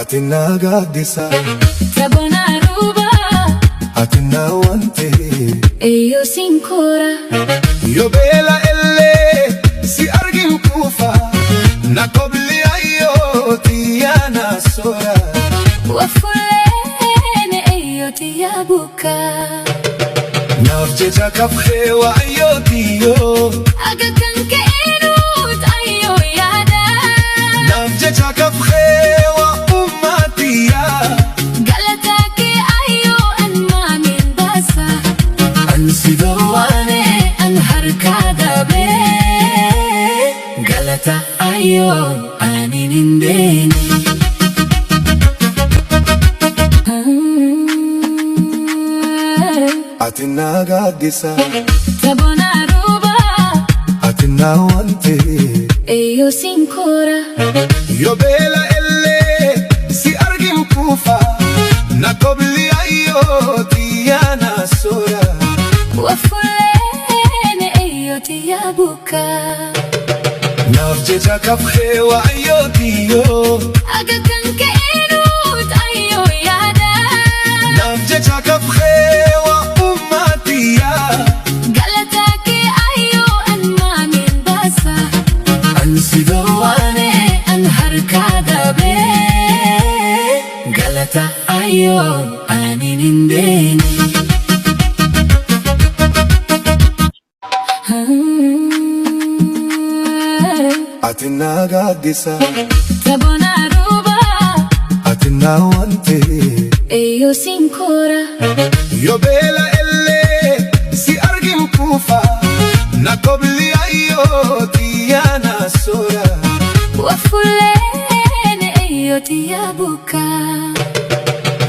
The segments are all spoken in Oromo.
atina gaddisa Tabona ruba atina wante eyo sinkora yo bela elle si argin kufa na kobli ayo tiana sora wafulene eyo tiyabuka nafjeja kafhe wa ayo tiyo aga kanke enut ayo yada nafjeja kafhe wa ummatiya galatake ayo anma min basa ansidawane an harkada be galata ayo aninindeni atina gaddisa Tabona ruba atina wante eyo sinkora yo bela elle si argin kufa na kobli ayo tiana sora wafulene eyo tiyabuka nafjeja kafhe wa ayo tiyo aga kanke enut ayo yada nafjeja kafhe wa ummatiya galatake ayo anma min basa ansidawane an harkada be galata ayo aninindeni atina gaddisa Tabona ruba atina wante eyo sinkora yo bela elle si argin kufa na kobli ayo tiana sora wafulene eyo tiyabuka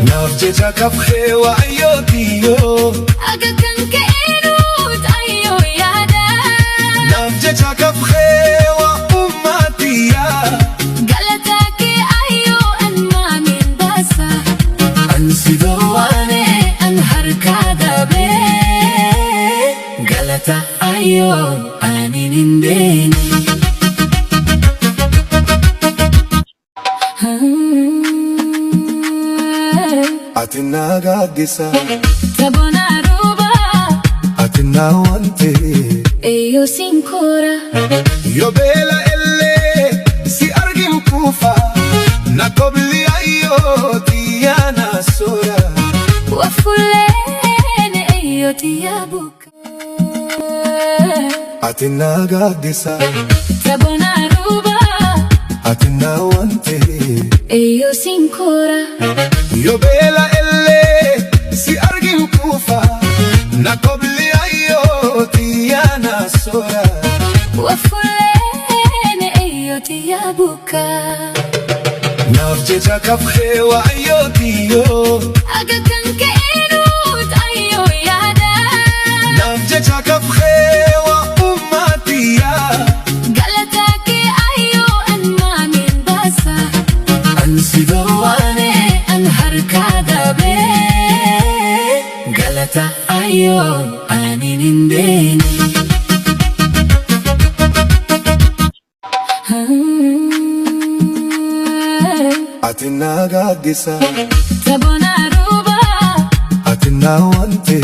nafjeja kafhe wa ayo tiyo aga kanke enut ayo yada nafjeja kafhe wa ummatiya galatake ayo anma min basa ansidawane an harkada be galata ayo aninindeni atina gaddisa Tabona ruba atina wante eyo sinkora yo bela elle si argin kufa na kobli ayo tiana sora wafulene eyo tiyabuka atina gaddisa Tabona ruba atina wante eyo sinkora yo bela elle si argin kufa na kobli ayo tiana sora wafulene eyo tiyabuka nafjeja kafhe wa ayo tiyo aga kanke enut ayo yada nafjeja kafhe wa ummatiya galatake ayo anma min basa ansidawane an harkada be galata ayo aninindeni atina gaddisa Tabona ruba atina wante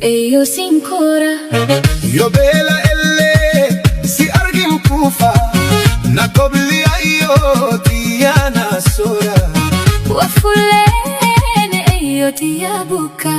eyo sinkora yo bela elle si argin kufa na kobli ayo tiana sora wafulene eyo tiyabuka